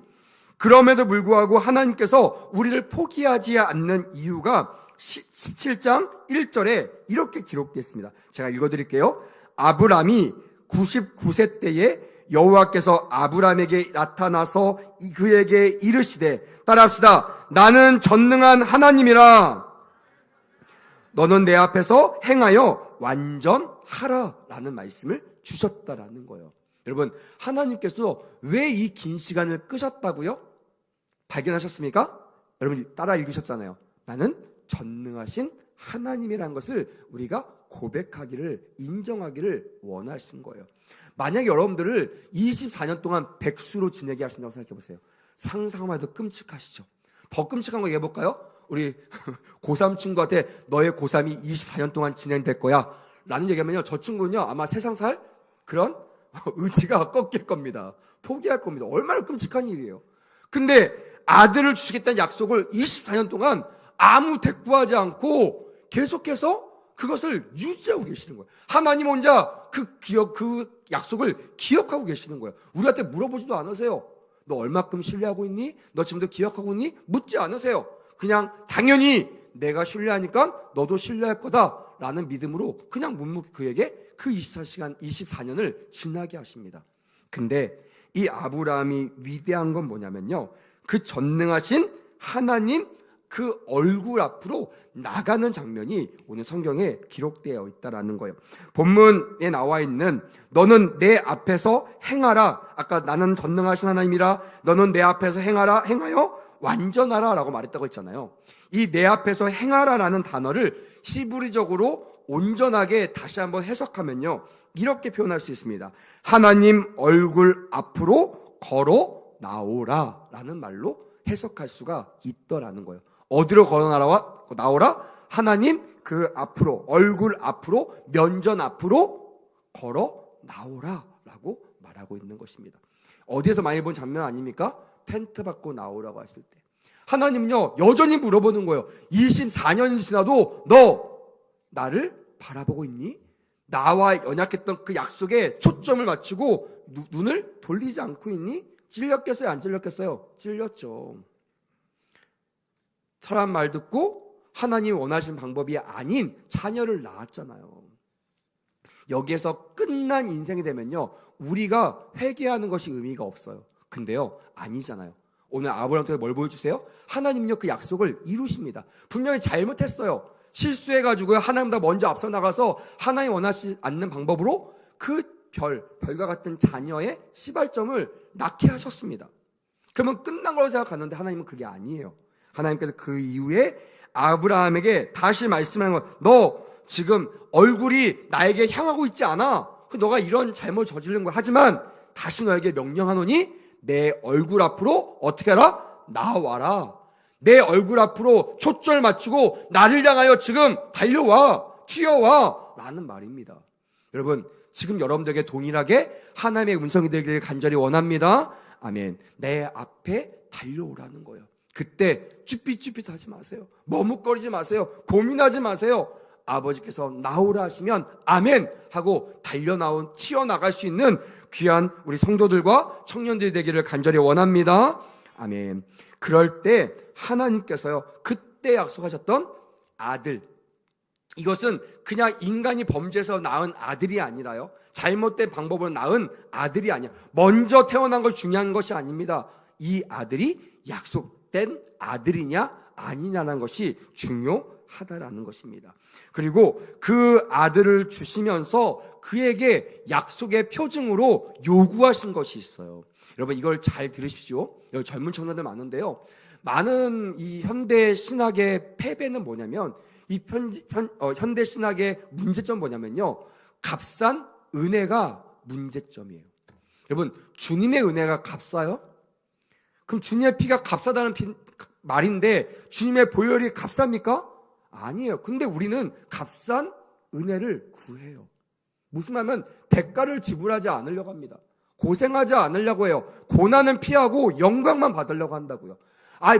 그럼에도 불구하고 하나님께서 우리를 포기하지 않는 이유가 17장 1절에 이렇게 기록되어 있습니다. 제가 읽어드릴게요. 아브람이 99세 때에 여호와께서 아브람에게 나타나서 그에게 이르시되, 따라합시다. 나는 전능한 하나님이라. 너는 내 앞에서 행하여 완전하라 라는 말씀을 주셨다라는 거예요. 여러분, 하나님께서 왜 이 긴 시간을 끄셨다고요? 발견하셨습니까? 여러분 따라 읽으셨잖아요. 나는 전능하신 하나님이라는 것을 우리가 고백하기를, 인정하기를 원하신 거예요. 만약에 여러분들을 24년 동안 백수로 지내게 하신다고 생각해 보세요. 상상만 해도 끔찍하시죠? 더 끔찍한 거 얘기해볼까요? 우리 고3 친구한테 너의 고3이 24년 동안 진행될 거야 라는 얘기하면요, 저 친구는요, 아마 세상 살 그런 의지가 꺾일 겁니다. 포기할 겁니다. 얼마나 끔찍한 일이에요. 근데 아들을 주시겠다는 약속을 24년 동안 아무 대꾸하지 않고 계속해서 그것을 유지하고 계시는 거예요. 하나님 혼자 그 약속을 기억하고 계시는 거예요. 우리한테 물어보지도 않으세요. 너 얼마큼 신뢰하고 있니? 너 지금도 기억하고 있니? 묻지 않으세요. 그냥 당연히 내가 신뢰하니까 너도 신뢰할 거다라는 믿음으로 그냥 묵묵히 그에게 그 24년을 지나게 하십니다. 근데 이 아브라함이 위대한 건 뭐냐면요, 그 전능하신 하나님 그 얼굴 앞으로 나가는 장면이 오늘 성경에 기록되어 있다라는 거예요. 본문에 나와 있는 너는 내 앞에서 행하라. 아까 나는 전능하신 하나님이라 너는 내 앞에서 행하여 완전하라 라고 말했다고 했잖아요. 이 내 앞에서 행하라라는 단어를 히브리적으로 온전하게 다시 한번 해석하면요, 이렇게 표현할 수 있습니다. 하나님 얼굴 앞으로 걸어 나오라 라는 말로 해석할 수가 있더라는 거예요. 어디로 걸어 나오라? 하나님 그 앞으로, 얼굴 앞으로, 면전 앞으로 걸어 나오라 라고 말하고 있는 것입니다. 어디에서 많이 본 장면 아닙니까? 텐트 밖으로 나오라고 하실 때 하나님은요 여전히 물어보는 거예요. 24년이 지나도 너 나를 바라보고 있니? 나와 연약했던 그 약속에 초점을 맞추고 눈을 돌리지 않고 있니? 찔렸겠어요? 안 찔렸겠어요? 찔렸죠. 사람 말 듣고 하나님 원하시는 방법이 아닌 자녀를 낳았잖아요. 여기에서 끝난 인생이 되면요 우리가 회개하는 것이 의미가 없어요. 근데요 아니잖아요. 오늘 아브라함한테 뭘 보여주세요? 하나님은요 그 약속을 이루십니다. 분명히 잘못했어요. 실수해가지고요 하나님보다 먼저 앞서 나가서 하나님 원하지 않는 방법으로 그 별과 같은 자녀의 시발점을 낳게 하셨습니다. 그러면 끝난 거라고 생각하는데 하나님은 그게 아니에요. 하나님께서 그 이후에 아브라함에게 다시 말씀하는 건 너 지금 얼굴이 나에게 향하고 있지 않아. 너가 이런 잘못 저지른 거야. 하지만 다시 너에게 명령하노니 내 얼굴 앞으로 어떻게 하라? 나와라. 내 얼굴 앞으로 초점을 맞추고 나를 향하여 지금 달려와, 튀어와 라는 말입니다. 여러분 지금 여러분들에게 동일하게 하나님의 음성이 되기를 간절히 원합니다. 아멘. 내 앞에 달려오라는 거예요. 그때 쭈삣쭈삣하지 마세요. 머뭇거리지 마세요. 고민하지 마세요. 아버지께서 나오라 하시면 아멘 하고 튀어나갈 수 있는 귀한 우리 성도들과 청년들이 되기를 간절히 원합니다. 아멘. 그럴 때 하나님께서요 그때 약속하셨던 아들, 이것은 그냥 인간이 범죄해서 낳은 아들이 아니라요 잘못된 방법으로 낳은 아들이 아니야. 먼저 태어난 걸 중요한 것이 아닙니다. 이 아들이 약속된 아들이냐 아니냐는 것이 중요하다라는 것입니다. 그리고 그 아들을 주시면서 그에게 약속의 표징으로 요구하신 것이 있어요. 여러분 이걸 잘 들으십시오. 여기 젊은 청년들 많은데요, 많은 이 현대 신학의 패배는 뭐냐면 이 현대 신학의 문제점 뭐냐면요 값싼 은혜가 문제점이에요. 여러분 주님의 은혜가 값싸요? 그럼 주님의 피가 값싸다는 말인데 주님의 보혈이 값쌉니까? 아니에요. 근데 우리는 값싼 은혜를 구해요. 무슨 말이면 대가를 지불하지 않으려고 합니다. 고생하지 않으려고 해요. 고난은 피하고 영광만 받으려고 한다고요.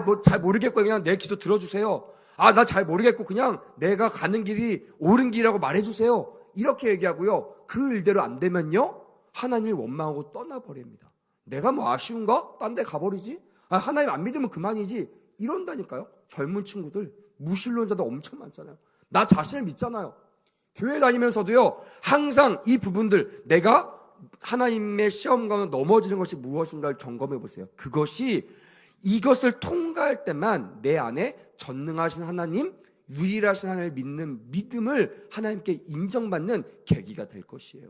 뭐 잘 모르겠고 그냥 내 기도 들어주세요. 나 잘 모르겠고 그냥 내가 가는 길이 옳은 길이라고 말해주세요. 이렇게 얘기하고요. 그 일대로 안 되면요 하나님을 원망하고 떠나버립니다. 내가 뭐 아쉬운가? 딴 데 가버리지? 하나님 안 믿으면 그만이지. 이런다니까요. 젊은 친구들 무신론자도 엄청 많잖아요. 나 자신을 믿잖아요. 교회 다니면서도요 항상 이 부분들, 내가 하나님의 시험과는 넘어지는 것이 무엇인가를 점검해 보세요. 이것을 통과할 때만 내 안에 전능하신 하나님, 유일하신 하나님을 믿는 믿음을 하나님께 인정받는 계기가 될 것이에요.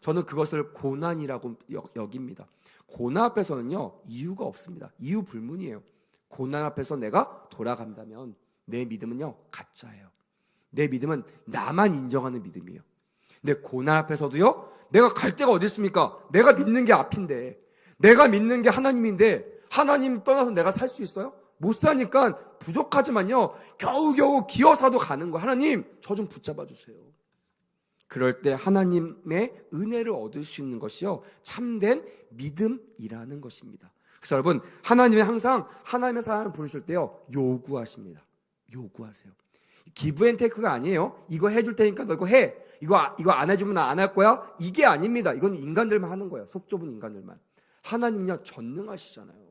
저는 그것을 고난이라고 여깁니다. 고난 앞에서는요 이유가 없습니다. 이유 불문이에요. 고난 앞에서 내가 돌아간다면 내 믿음은요 가짜예요. 내 믿음은 나만 인정하는 믿음이에요. 근데 고난 앞에서도요 내가 갈 데가 어디 있습니까? 내가 믿는 게 앞인데, 내가 믿는 게 하나님인데 하나님 떠나서 내가 살 수 있어요? 못 사니까 부족하지만요 겨우겨우 기어사도 가는 거. 하나님 저 좀 붙잡아 주세요. 그럴 때 하나님의 은혜를 얻을 수 있는 것이요 참된 믿음이라는 것입니다. 그래서 여러분 하나님은 항상 하나님의 사랑을 부르실 때요 요구하십니다. 요구하세요. 기브앤테이크가 아니에요. 이거 해줄 테니까 너 이거 해. 이거 안 해주면 나 안 할 거야. 이게 아닙니다. 이건 인간들만 하는 거예요. 속 좁은 인간들만. 하나님은요 전능하시잖아요.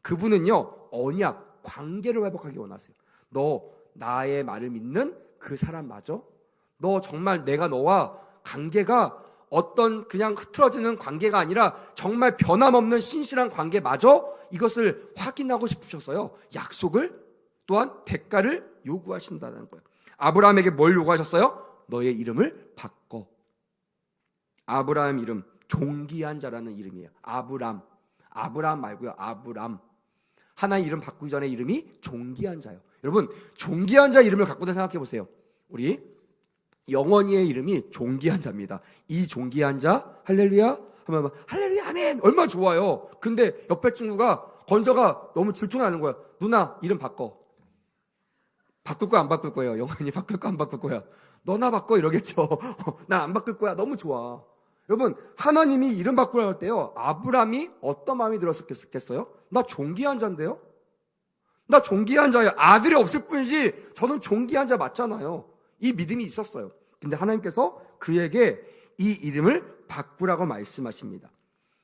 그분은요 언약, 관계를 회복하기 원하세요. 너 나의 말을 믿는 그 사람 맞아? 너 정말 내가 너와 관계가 어떤 그냥 흐트러지는 관계가 아니라 정말 변함없는 신실한 관계 맞아? 이것을 확인하고 싶으셔서요 약속을 또한 대가를 요구하신다는 거예요. 아브라함에게 뭘 요구하셨어요? 너의 이름을 바꿔. 아브라함 이름 존귀한 자라는 이름이에요. 아브라함 말고요. 아브람. 하나님 이름 바꾸기 전에 이름이 존귀한 자예요. 여러분, 존귀한 자 이름을 갖고다 생각해 보세요. 우리 영원히의 이름이 존귀한 자입니다. 이 존귀한 자 할렐루야 하면 할렐루야 아멘 얼마나 좋아요. 근데 옆에 친구가 건서가 너무 질투나는 거야. 누나 이름 바꿔. 바꿀 거야 안 바꿀 거예요? 영원히 바꿀 거야 안 바꿀 거야? 너나 바꿔 이러겠죠. 난 안 바꿀 거야. 너무 좋아. 여러분, 하나님이 이름 바꾸라고 할 때요, 아브람이 어떤 마음이 들었겠어요? 나 존귀한 자인데요? 나 존귀한 자예요. 아들이 없을 뿐이지 저는 존귀한 자 맞잖아요. 이 믿음이 있었어요. 근데 하나님께서 그에게 이 이름을 바꾸라고 말씀하십니다.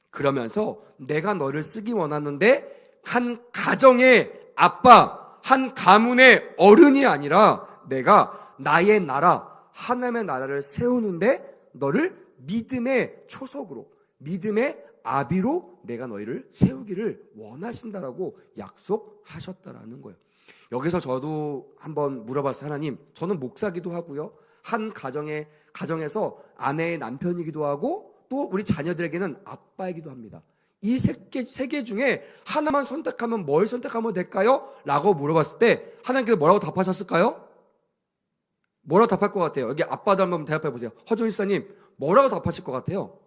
그러면서 내가 너를 쓰기 원하는데 한 가정의 아빠, 한 가문의 어른이 아니라 내가 나의 나라, 하나님의 나라를 세우는데 너를 믿음의 초석으로, 믿음의 아비로 내가 너희를 세우기를 원하신다라고 약속하셨다라는 거예요. 여기서 저도 한번 물어봤어요. 하나님, 저는 목사기도 하고요. 한 가정에서 아내의 남편이기도 하고 또 우리 자녀들에게는 아빠이기도 합니다. 이 세 개 중에 하나만 선택하면 뭘 선택하면 될까요? 라고 물어봤을 때 하나님께서 뭐라고 답하셨을까요? 뭐라고 답할 것 같아요? 여기 아빠들 한번 대답해 보세요. 허정 일사님 뭐라고 답하실 것 같아요?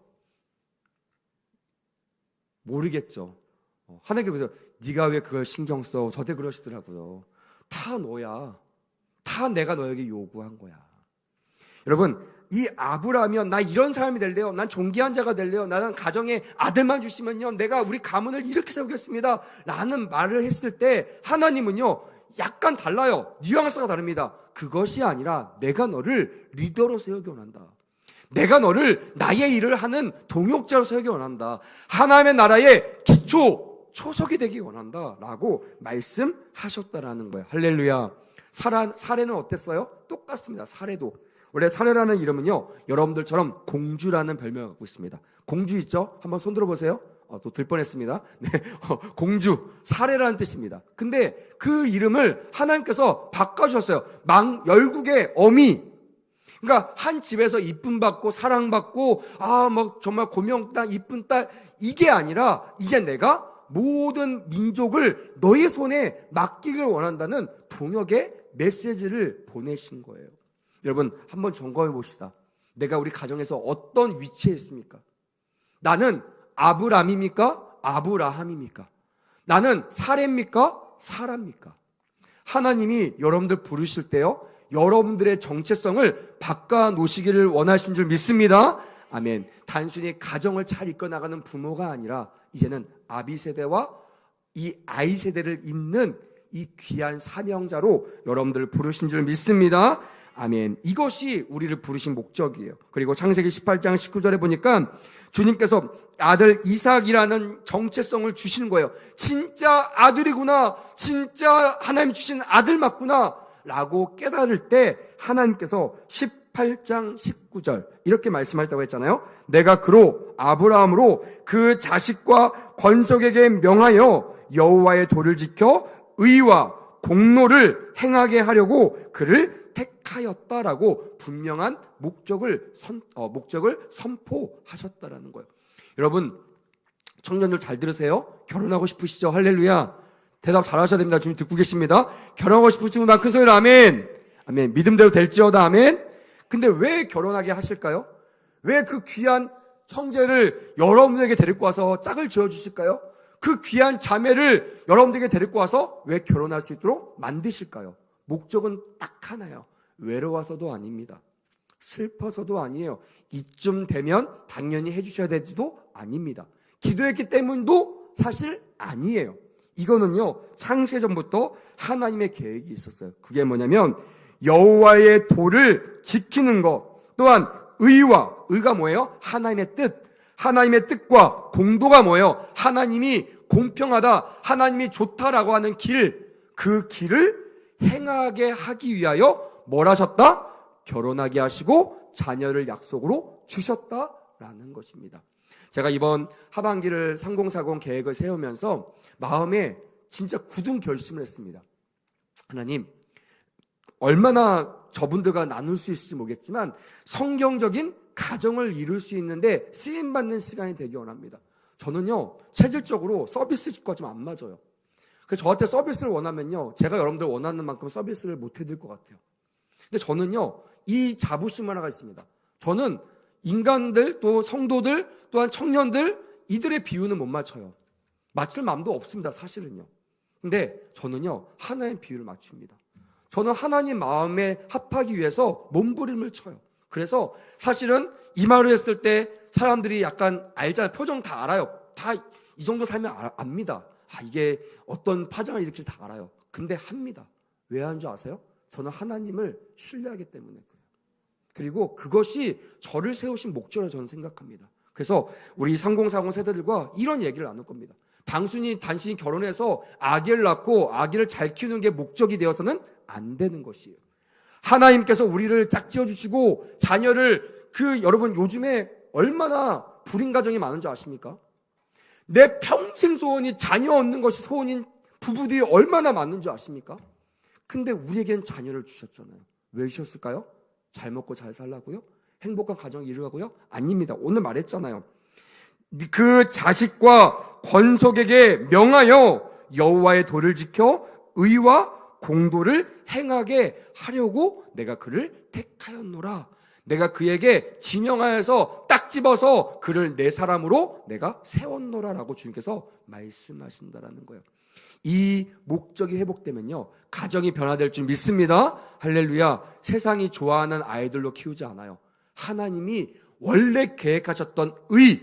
모르겠죠. 하나님께서 네가 왜 그걸 신경 써? 저한테 그러시더라고요. 다 너야. 다 내가 너에게 요구한 거야. 여러분, 이 아브라함이요, 나 이런 사람이 될래요. 난 존귀한 자가 될래요. 나는 가정에 아들만 주시면요, 내가 우리 가문을 이렇게 세우겠습니다. 라는 말을 했을 때 하나님은요, 약간 달라요. 뉘앙스가 다릅니다. 그것이 아니라 내가 너를 리더로 세우기 원한다. 내가 너를 나의 일을 하는 동역자로 세우기 원한다. 하나님의 나라의 기초, 초석이 되기 원한다. 라고 말씀하셨다라는 거예요. 할렐루야. 사례는 어땠어요? 똑같습니다. 사례도. 원래 사례라는 이름은요, 여러분들처럼 공주라는 별명을 갖고 있습니다. 공주 있죠? 한번 손 들어보세요. 또 들 뻔했습니다. 네, 공주, 사례라는 뜻입니다. 근데 그 이름을 하나님께서 바꿔주셨어요. 열국의 어미. 그러니까 한 집에서 이쁨 받고 사랑받고 정말 고명딸, 이쁜 딸, 이게 아니라 이제 내가 모든 민족을 너의 손에 맡기길 원한다는 동역의 메시지를 보내신 거예요. 여러분, 한번 점검해 봅시다. 내가 우리 가정에서 어떤 위치에 있습니까? 나는 아브람입니까? 아브라함입니까? 나는 사례입니까? 사라입니까? 하나님이 여러분들 부르실 때요, 여러분들의 정체성을 바꿔 놓으시기를 원하신 줄 믿습니다. 아멘. 단순히 가정을 잘 이끌어 나가는 부모가 아니라 이제는 아비 세대와 이 아이 세대를 잇는 이 귀한 사명자로 여러분들을 부르신 줄 믿습니다. 아멘. 이것이 우리를 부르신 목적이에요. 그리고 창세기 18장 19절에 보니까 주님께서 아들 이삭이라는 정체성을 주시는 거예요. 진짜 아들이구나. 진짜 하나님 주신 아들 맞구나. 라고 깨달을 때 하나님께서 18장 19절 이렇게 말씀하셨다고 했잖아요. 내가 그로 아브라함으로 그 자식과 권속에게 명하여 여호와의 도를 지켜 의와 공로를 행하게 하려고 그를 택하였다라고 분명한 목적을 선포하셨다라는 거예요. 여러분, 청년들 잘 들으세요. 결혼하고 싶으시죠? 할렐루야. 대답 잘하셔야 됩니다. 주님 듣고 계십니다. 결혼하고 싶으신 분만 큰 소리로 아멘. 아멘. 믿음대로 될지어다 아멘. 근데 왜 결혼하게 하실까요? 왜 그 귀한 형제를 여러분에게 데리고 와서 짝을 지어주실까요? 그 귀한 자매를 여러분들에게 데리고 와서 왜 결혼할 수 있도록 만드실까요? 목적은 딱 하나예요. 외로워서도 아닙니다. 슬퍼서도 아니에요. 이쯤 되면 당연히 해주셔야 되지도 아닙니다. 기도했기 때문도 사실 아니에요. 이거는요, 창세전부터 하나님의 계획이 있었어요. 그게 뭐냐면 여호와의 도를 지키는 것, 또한 의가 뭐예요? 하나님의 뜻. 하나님의 뜻과 공도가 뭐예요? 하나님이 공평하다, 하나님이 좋다라고 하는 그 길을 행하게 하기 위하여 뭘 하셨다? 결혼하게 하시고 자녀를 약속으로 주셨다라는 것입니다. 제가 이번 하반기를 3040 계획을 세우면서 마음에 진짜 굳은 결심을 했습니다. 하나님, 얼마나 저분들과 나눌 수 있을지 모르겠지만 성경적인 가정을 이룰 수 있는데 쓰임받는 시간이 되기 원합니다. 저는요, 체질적으로 서비스가 좀 안 맞아요. 그래서 저한테 서비스를 원하면요, 제가 여러분들 원하는 만큼 서비스를 못 해드릴 것 같아요. 근데 저는요, 이 자부심 하나가 있습니다. 저는 인간들, 또 성도들, 또한 청년들, 이들의 비유는 못 맞춰요. 맞출 마음도 없습니다, 사실은요. 근데 저는요, 하나의 비유를 맞춥니다. 저는 하나님 마음에 합하기 위해서 몸부림을 쳐요. 그래서 사실은 이 말을 했을 때 사람들이 약간 알잖아요. 표정 다 알아요. 다 이 정도 살면 압니다. 이게 어떤 파장을 일으킬지 다 알아요. 근데 합니다. 왜 하는 줄 아세요? 저는 하나님을 신뢰하기 때문에 그래요. 그리고 그것이 저를 세우신 목적으로 저는 생각합니다. 그래서 우리 3040 세대들과 이런 얘기를 나눌 겁니다. 단순히 결혼해서 아기를 낳고 아기를 잘 키우는 게 목적이 되어서는 안 되는 것이에요. 하나님께서 우리를 짝지어 주시고 자녀를 여러분 요즘에 얼마나 불임 가정이 많은 줄 아십니까? 내 평생 소원이 자녀 얻는 것이 소원인 부부들이 얼마나 많은 줄 아십니까? 근데 우리에겐 자녀를 주셨잖아요. 왜 주셨을까요? 잘 먹고 잘 살라고요? 행복한 가정 이루라고요? 아닙니다. 오늘 말했잖아요. 그 자식과 권속에게 명하여 여호와의 도를 지켜 의와 공도를 행하게 하려고 내가 그를 택하였노라. 내가 그에게 지명하여서 딱 집어서 그를 내 사람으로 내가 세웠노라라고 주님께서 말씀하신다라는 거예요. 이 목적이 회복되면요, 가정이 변화될 줄 믿습니다. 할렐루야. 세상이 좋아하는 아이들로 키우지 않아요. 하나님이 원래 계획하셨던 의,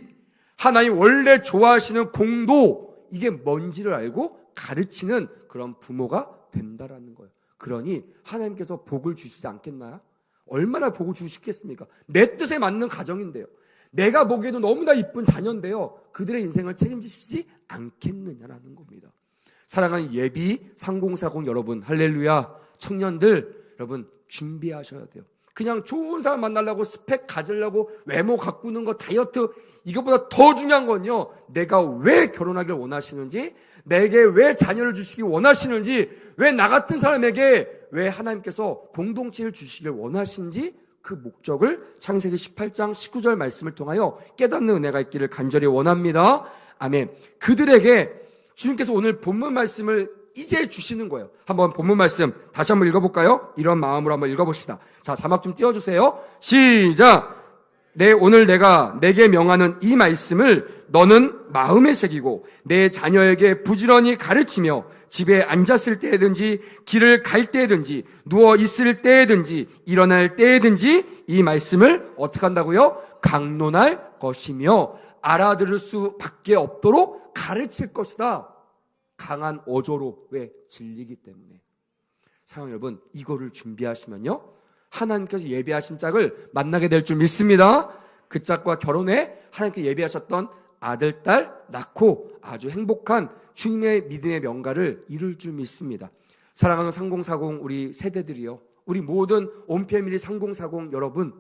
하나님 원래 좋아하시는 공도, 이게 뭔지를 알고 가르치는 그런 부모가 된다라는 거예요. 그러니 하나님께서 복을 주시지 않겠나요? 얼마나 복을 주시겠습니까? 내 뜻에 맞는 가정인데요, 내가 보기에도 너무나 이쁜 자녀인데요, 그들의 인생을 책임지시지 않겠느냐라는 겁니다. 사랑하는 예비 3040 여러분, 할렐루야. 청년들 여러분, 준비하셔야 돼요. 그냥 좋은 사람 만나려고 스펙 가지려고 외모 가꾸는 거, 다이어트, 이것보다 더 중요한 건요, 내가 왜 결혼하길 원하시는지, 내게 왜 자녀를 주시기 원하시는지, 왜 나 같은 사람에게 왜 하나님께서 공동체를 주시길 원하시는지, 그 목적을 창세기 18장 19절 말씀을 통하여 깨닫는 은혜가 있기를 간절히 원합니다. 아멘. 그들에게 주님께서 오늘 본문 말씀을 이제 주시는 거예요. 한번 본문 말씀 다시 한번 읽어볼까요? 이런 마음으로 한번 읽어봅시다. 자, 자막 좀 띄워주세요. 시작! 오늘 내가 내게 명하는 이 말씀을 너는 마음에 새기고 내 자녀에게 부지런히 가르치며 집에 앉았을 때든지 길을 갈 때든지 누워 있을 때든지 일어날 때든지 이 말씀을 어떻게 한다고요? 강론할 것이며 알아들을 수밖에 없도록 가르칠 것이다. 강한 어조로. 왜? 진리기 때문에. 사랑하는 여러분, 이거를 준비하시면요, 하나님께서 예비하신 짝을 만나게 될 줄 믿습니다. 그 짝과 결혼해 하나님께 예비하셨던 아들, 딸 낳고 아주 행복한 주님의 믿음의 명가를 이룰 줄 믿습니다. 사랑하는 3040 우리 세대들이요, 우리 모든 온패밀리 3040 여러분,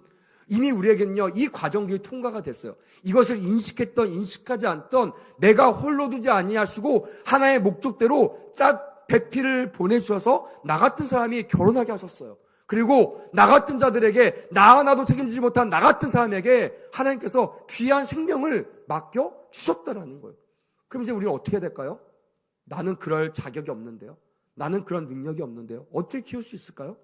이미 우리에게는요, 이 과정들이 통과가 됐어요. 이것을 인식하지 않던 내가 홀로 두지 아니하시고 하나의 목적대로 짝 배필을 보내주셔서 나 같은 사람이 결혼하게 하셨어요. 그리고 나 같은 자들에게, 나 하나도 책임지지 못한 나 같은 사람에게 하나님께서 귀한 생명을 맡겨 주셨다라는 거예요. 그럼 이제 우리는 어떻게 해야 될까요? 나는 그럴 자격이 없는데요, 나는 그런 능력이 없는데요, 어떻게 키울 수 있을까요?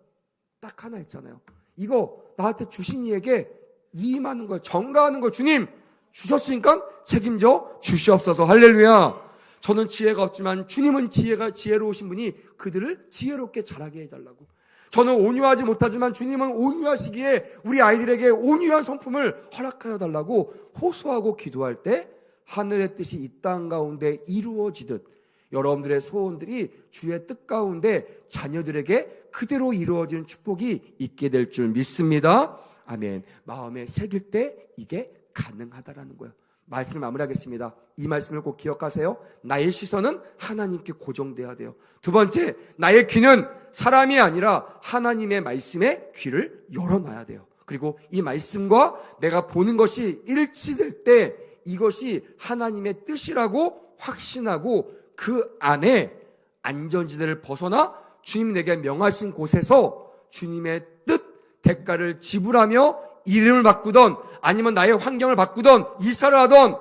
딱 하나 있잖아요. 이거 나한테 주신 이에게 위임하는 거예요. 전가하는 거예요. 주님 주셨으니까 책임져 주시옵소서. 할렐루야. 저는 지혜가 없지만 주님은 지혜로우신 분이 그들을 지혜롭게 자라게 해달라고. 저는 온유하지 못하지만 주님은 온유하시기에 우리 아이들에게 온유한 성품을 허락하여 달라고 호소하고 기도할 때 하늘의 뜻이 이 땅 가운데 이루어지듯 여러분들의 소원들이 주의 뜻 가운데 자녀들에게 그대로 이루어지는 축복이 있게 될 줄 믿습니다. 아멘. 마음에 새길 때 이게 가능하다라는 거예요. 말씀을 마무리하겠습니다. 이 말씀을 꼭 기억하세요. 나의 시선은 하나님께 고정돼야 돼요. 두 번째, 나의 귀는 사람이 아니라 하나님의 말씀에 귀를 열어놔야 돼요. 그리고 이 말씀과 내가 보는 것이 일치될 때 이것이 하나님의 뜻이라고 확신하고 그 안에 안전지대를 벗어나 주님 내게 명하신 곳에서 주님의 뜻, 대가를 지불하며 이름을 바꾸던 아니면 나의 환경을 바꾸던 이사를 하던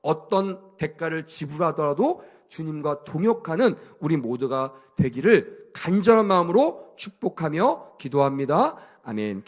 어떤 대가를 지불하더라도 주님과 동역하는 우리 모두가 되기를 간절한 마음으로 축복하며 기도합니다. 아멘.